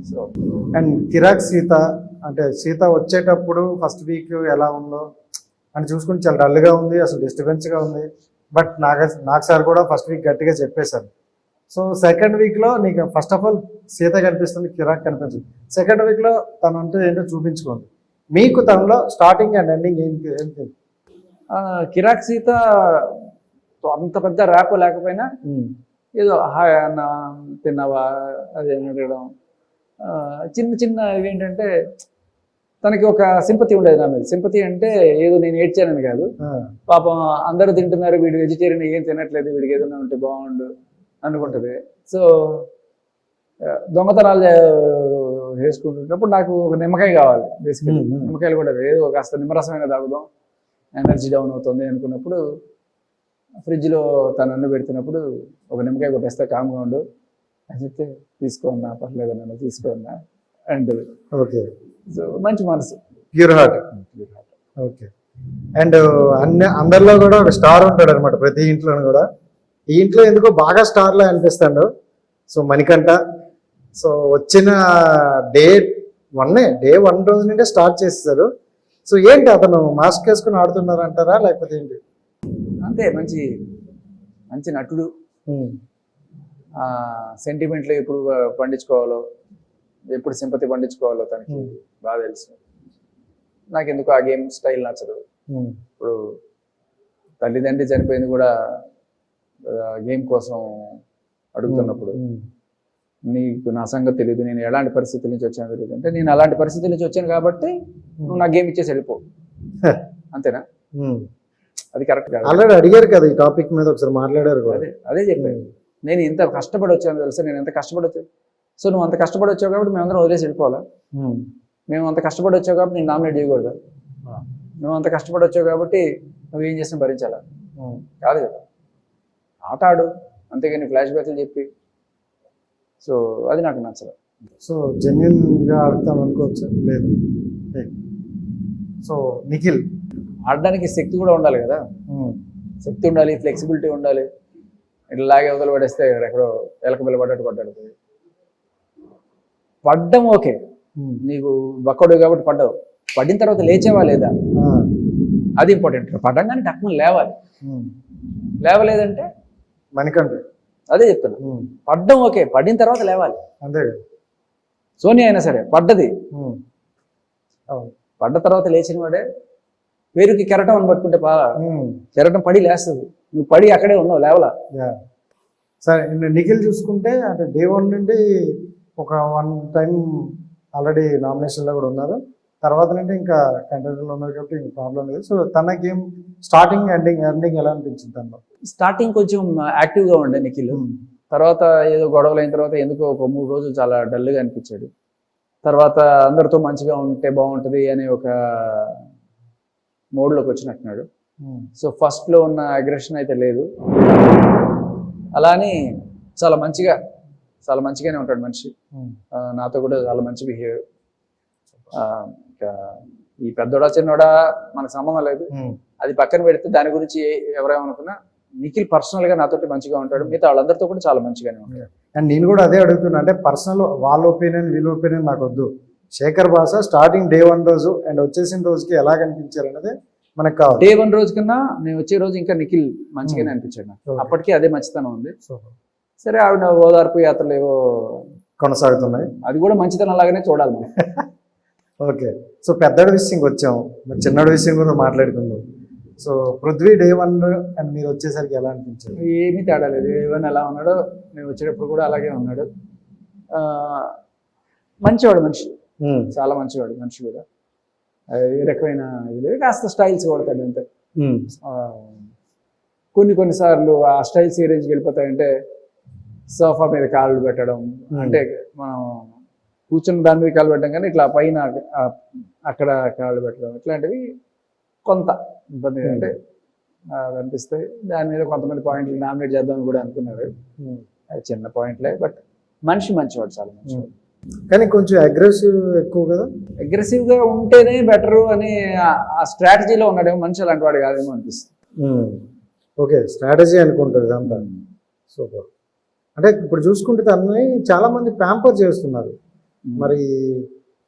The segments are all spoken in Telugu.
సో అండ్ కిరాక్ సీత అంటే సీత వచ్చేటప్పుడు ఫస్ట్ వీక్ ఎలా ఉందో అని చూసుకుని చాలా డల్గా ఉంది, అసలు డిస్టర్బెన్స్గా ఉంది. బట్ నాకు సార్ కూడా ఫస్ట్ వీక్ గట్టిగా చెప్పేశారు. సో సెకండ్ వీక్లో నీకు ఫస్ట్ ఆఫ్ ఆల్ సీత కనిపిస్తుంది, కిరాక్ కనిపిస్తుంది. సెకండ్ వీక్లో తను అంటే ఏంటో చూపించుకోండి. మీకు తనలో స్టార్టింగ్ అండ్ ఎండింగ్ ఏంటి? కిరాక్ సీత అంత పెద్ద ర్యాప్ లేకపోయినా ఏదో హాయ్ అన్న తిన్నావా అది అడగడం, చిన్న చిన్న ఏంటంటే తనకి ఒక సింపతి ఉండేది నా మీద. సింపతి అంటే ఏదో నేను ఏడ్చానని కాదు, పాపం అందరూ తింటున్నారు, వీడు వెజిటేరియన్ ఏం తినట్లేదు, వీడికి ఏదైనా ఉంటే బాగుండు అనుకుంటుంది. సో దొంగతనాలు వేసుకుంటున్నప్పుడు నాకు ఒక నిమ్మకాయ కావాలి. బేసికలీ నిమ్మకాయలు కూడా ఏదో కాస్త నిమ్మరసమైన తాగుదాం, ఎనర్జీ డౌన్ అవుతుంది అనుకున్నప్పుడు ఫ్రిడ్జ్లో తను అన్ను పెడుతున్నప్పుడు ఒక నిమ్మకాయ కొట్టేస్తే కామ్గా ఉండు అని చెప్తే తీసుకోన్నా పర్లేదు నన్ను తీసుకోన్నా అండ్ ఓకే. సో మంచి మనసు, ప్యూర్ హార్ట్. ఓకే. అండ్ అందరిలో కూడా ఒక స్టార్ ఉంటాడు అనమాట, ప్రతి ఇంట్లోనూ కూడా. ఈ ఇంట్లో ఎందుకో బాగా స్టార్లా అనిపిస్తాడు. సో మణికంఠ. సో వచ్చిన డే వన్ రోజు నుండే స్టార్ట్ చేస్తారు. సో ఏంటి అతను మాస్క్ వేసుకుని ఆడుతున్నారు అంటారా లేకపోతే ఏంటి? అంతే, మంచి మంచి నటుడు. సెంటిమెంట్లు ఎప్పుడు పండించుకోవాలో, ఎప్పుడు సింపతి పండించుకోవాలో తనకి బాగా తెలుసు. నాకు ఎందుకు ఆ గేమ్ స్టైల్ నచ్చదు. ఇప్పుడు తల్లిదండ్రి చనిపోయింది కూడా గేమ్ కోసం అడుగుతున్నప్పుడు నీకు నా సంగతి తెలియదు, నేను ఎలాంటి పరిస్థితుల నుంచి వచ్చాను తెలియదు అంటే, నేను అలాంటి పరిస్థితుల నుంచి వచ్చాను కాబట్టి నువ్వు నా గేమ్ ఇచ్చేసి వెళ్ళిపో, అంతేనా? అది కరెక్ట్ కాదు. ఆల్రెడీ అడిగారు కదా ఈ టాపిక్ మీద, ఒకసారి మాట్లాడారు. అదే చెప్పాను, నేను ఇంత కష్టపడి వచ్చాను తెలుసా, నేను ఎంత కష్టపడి వచ్చాను. సో నువ్వు అంత కష్టపడి వచ్చావు కాబట్టి మేమందరం వదిలేసి వెళ్ళిపోవాలా? మేము అంత కష్టపడి వచ్చావు కాబట్టి నేను నామినేట్ చేయకూడదు. నువ్వు అంత కష్టపడి వచ్చావు కాబట్టి నువ్వేం చేసినా భరించాలా? కాదు కదా. ఆట ఆడు, అంతేగాని ఫ్లాష్ బ్యాక్లు చెప్పి. సో అది నాకు నచ్చదు. సో జెన్యున్గా ఆడతాం అనుకోవచ్చు. లేదు. సో నిఖిల్ ఆడడానికి శక్తి కూడా ఉండాలి కదా, శక్తి ఉండాలి, ఫ్లెక్సిబిలిటీ ఉండాలి. ఇట్లా లాగే అవతల పడేస్తే ఎక్కడో ఎలక బిల్ల పడ్డట్టు పడ్డాడు. పడ్డం ఓకే, నీకు బక్కడు కాబట్టి పడ్డావు, పడిన తర్వాత లేచేవా లేదా అది ఇంపార్టెంట్. పడ్డంగానే టక్కుని లేవాలి, లేవలేదంటే మణికంఠ అదే చెప్తాను. పడ్డం ఓకే, పడిన తర్వాత లేవాలి. అంతే. సోనియా అయినా సరే పడ్డది, పడ్డ తర్వాత లేచిన వాడే. పేరుకి కెరటం అని పట్టుకుంటే కెరటం పడి లేస్తుంది, నువ్వు పడి అక్కడే ఉన్నావు, లేవలా. సరే, నిఖిల్ చూసుకుంటే అంటే డే 1 నుండి ఒక 1 టైం ఆల్రెడీ నామినేషన్లో కూడా ఉన్నారు. తర్వాత నుండి ఇంకా కంటెంట్లో ఉన్నారు కాబట్టి ఇంకా ప్రాబ్లం లేదు. సో తన గేమ్ స్టార్టింగ్ ఎండింగ్ ఎలా అనిపించింది తనలో? స్టార్టింగ్ కొంచెం యాక్టివ్గా ఉండే నిఖిల్, తర్వాత ఏదో గొడవలు అయిన తర్వాత ఎందుకో ఒక 3 రోజులు చాలా డల్గా అనిపించాడు. తర్వాత అందరితో మంచిగా ఉంటే బాగుంటుంది అనే ఒక మోడ్లోకి వచ్చినట్టున్నాడు. సో ఫస్ట్లో ఉన్న అగ్రెషన్ అయితే లేదు. అలానే చాలా మంచిగానే ఉంటాడు మనిషి. నాతో కూడా చాలా మంచి బిహేవియర్. ఈ పెద్దోడా చిన్నోడా మనకు సంబంధం లేదు, అది పక్కన పెడితే దాని గురించి ఎవరేమనుకున్నా నిఖిల్ పర్సనల్ గా నాతో మంచిగా ఉంటాడు, మిగతా వాళ్ళందరితో కూడా చాలా మంచిగానే ఉంటాడు. అండ్ నేను కూడా అదే అడుగుతున్నా, అంటే పర్సనల్ వాళ్ళ ఒపీనియన్ వీళ్ళ ఒపీనియన్ నాకు వద్దు. శేఖర్ భాష స్టార్టింగ్ డే 1 రోజు అండ్ వచ్చేసిన రోజుకి ఎలా కనిపించారు అనేది మనకు కావాలి. డే 1 రోజు కన్నా నేను వచ్చే రోజు ఇంకా నిఖిల్ మంచిగానే అనిపించాడు నాకు. అప్పటికీ అదే మంచితనం ఉంది. సరే, ఆవిడ ఓదార్పు యాత్రలు ఏవో కొనసాగుతున్నాయి, అది కూడా మంచితనం లాగానే చూడాలి మనం. ఓకే. సో పెద్దడి విషయంకి వచ్చాము, మరి చిన్నడి విషయం కూడా మాట్లాడుకుందాం. సో పృథ్వీ డే 1 అండ్ మీరు వచ్చేసరికి ఎలా అనిపించారు? ఏమీ తేడా లేదు. ఏమైనా ఎలా ఉన్నాడో నేను వచ్చేటప్పుడు కూడా అలాగే ఉన్నాడు. మంచివాడు మనిషి, చాలా మంచివాడు మనిషి కూడా. ఏ రకమైన కాస్త స్టైల్స్ కొడతాడు అంతే. కొన్నిసార్లు ఆ స్టైల్స్ ఏ రేంజ్కి వెళ్ళిపోతాయంటే సోఫా మీద కాళ్ళు పెట్టడం, అంటే మనం కూర్చున్న దాని మీద కాళ్ళు పెట్టడం కానీ ఇట్లా పైన అక్కడ కాళ్ళు పెట్టడం, ఇట్లాంటివి కొంత ఇబ్బంది అంటే అనిపిస్తాయి. దాని మీద కొంతమంది పాయింట్లు నామినేట్ చేద్దామని కూడా అనుకున్నారు. అది చిన్న పాయింట్లే, బట్ మనిషి మంచివాడు, చాలా మంచివాడు. కానీ కొంచెం అగ్రెసివ్ ఎక్కువ కదా. అగ్రెసివ్గా ఉంటేనే బెటరు అని ఆ స్ట్రాటజీలో ఉన్నాడేమో. మనిషి అలాంటి వాడు కాదేమో అనిపిస్తుంది. ఓకే, స్ట్రాటజీ అనుకుంటారు ఇదంతా. సూపర్. అంటే ఇప్పుడు చూసుకుంటే తనని చాలా మంది ప్యాంపర్ చేస్తున్నారు. మరి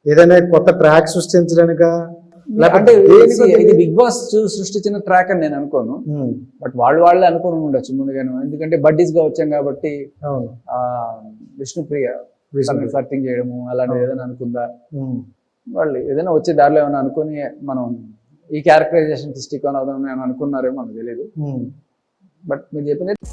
ఏదైనా కొత్త ట్రాక్ సృష్టించడానికా అంటే ఇది బిగ్ బాస్ సృష్టించిన ట్రాక్ అని నేను అనుకోను, బట్ వాళ్ళే అనుకుని ఉండొచ్చు ముందుగానే. ఎందుకంటే బడ్డీస్ గా వచ్చాం కాబట్టి విష్ణుప్రియ ఫ్లర్టింగ్ చేయడము అలాంటిది ఏదైనా అనుకుందా, వాళ్ళు ఏదైనా వచ్చే దారిలో ఏమైనా అనుకుని మనం ఈ క్యారెక్టరైజేషన్ స్టిక్ అని అవుదామని అనుకున్నారేమో మనకు తెలియదు. బట్ మీరు చెప్పినట్టు